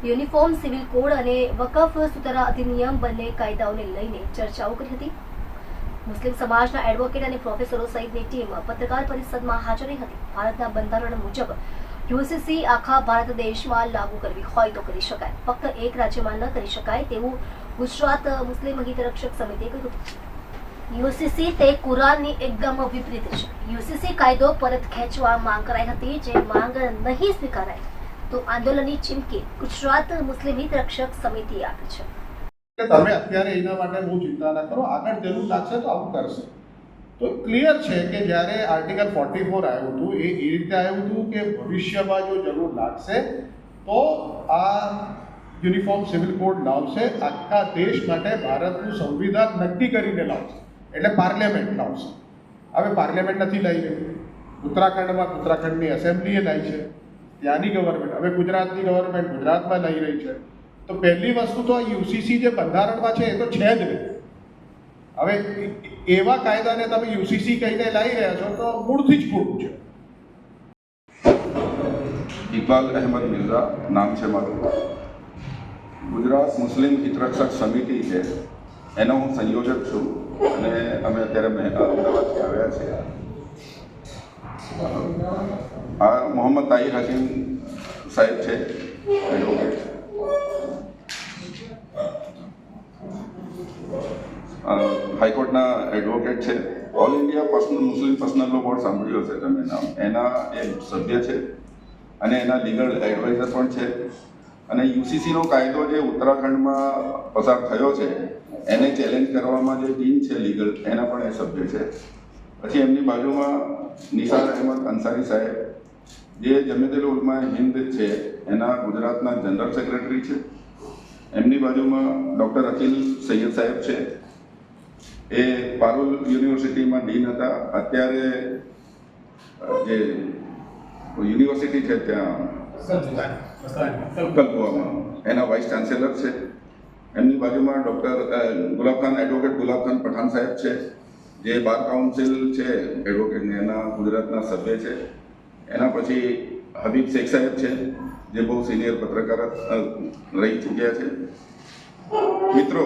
Uniform civil code અને વકફ સુધારા અધિનિયમ બંને કાયદાઓને લઈને ચર્ચાઓ કરી હતી. મુસ્લિમ સમાજના એડવોકેટ અને પ્રોફેસરો સહિતની ટીમ પત્રકાર પરિષદમાં હાજર રહી હતી. ભારતના બંધારણ મુજબ યુસીસી આખા ભારત દેશમાં લાગુ કરવી હોય તો કરી શકાય, ફક્ત એક રાજ્યમાં ન કરી શકાય તેવું ગુજરાત મુસ્લિમ હિતરક્ષક સમિતિએ કહ્યું હતું. યુસીસી તે કુરાનની એકદમ વિપરીત છે. યુસીસી કાયદો પરત ખેંચવા માંગ કરાઈ હતી, જે માંગ નહીં સ્વીકારાય તો આંદોલનની ચીમકી ગુજરાત મુસ્લિમ હિતરક્ષક સમિતિએ આપી છે. તમે અત્યારે એના માટે બહુ ચિંતા ના કરો, આગળ જરૂર લાગશે તો આવું કરશે. તો ક્લિયર છે કે જ્યારે આર્ટિકલ 44 આવ્યું હતું એ રીતે આવ્યું હતું કે ભવિષ્યમાં જો જરૂર લાગશે તો આ યુનિફોર્મ સિવિલ કોડ લાવશે, આખા દેશ માટે ભારતનું સંવિધાન નક્કી કરીને લાવશે, એટલે પાર્લામેન્ટ લાવશે. હવે પાર્લામેન્ટ નથી લાવી રહી, ઉત્તરાખંડમાં ઉત્તરાખંડની એસેમ્બલીએ લાવી છે, ત્યાંની ગવર્મેન્ટ, હવે ગુજરાતની ગવર્મેન્ટ ગુજરાતમાં લઈ રહી છે. તો પહેલી વસ્તુ તો યુસીસી જે બંધારણમાં છે એ તો છે જ નહીં. હવે એવા કાયદાને તમે યુસીસી કહીને લાવી રહ્યા છો તો મૂળથી જ ખોટું છે. ઇકબાલ અહેમદ મિર્ઝા નામ છે મારું. ગુજરાત મુસ્લિમ હિતરક્ષક સમિતિ છે એનો હું સંયોજક છું અને અમે અત્યારે અમદાવાદથી આવ્યા છીએ. આ મોહમ્મદ તાહિર હકીમ સાહેબ છે, એડવોકેટ. હાઈકોર્ટના એડવોકેટ છે. All India Muslim personal law board સાંભળ્યું હશે તમે નામ, એના એ સભ્ય છે અને એના લીગલ એડવાઇઝર પણ છે. અને યુસીસીનો કાયદો જે ઉત્તરાખંડમાં પસાર થયો છે એને ચેલેન્જ કરવામાં જે ટીમ છે લીગલ, એના પણ એ સભ્ય છે. પછી એમની બાજુમાં નિસાર અહેમદ અંસારી સાહેબ, જે જમિયતુલ ઉલમા હિન્દ છે એના ગુજરાતના જનરલ સેક્રેટરી છે. એમની બાજુમાં ડૉક્ટર અકીલ સૈયદ સાહેબ છે, એ પારુલ યુનિવર્સિટીમાં ડીન હતા. અત્યારે જે યુનિવર્સિટી છે ત્યાં કલકુવામાં એના વાઇસ ચાન્સેલર છે. એમની બાજુમાં ડૉક્ટર ગુલાબખાન, એડવોકેટ ગુલાબખાન પઠાણ સાહેબ છે, જે બાર કાઉન્સિલ છે એડવોકેટને, એના ગુજરાતના સભ્ય છે. એના પછી હબીબ શેખ સાહેબ છે, જે બહુ સિનિયર પત્રકાર રહી ચૂક્યા છે. મિત્રો,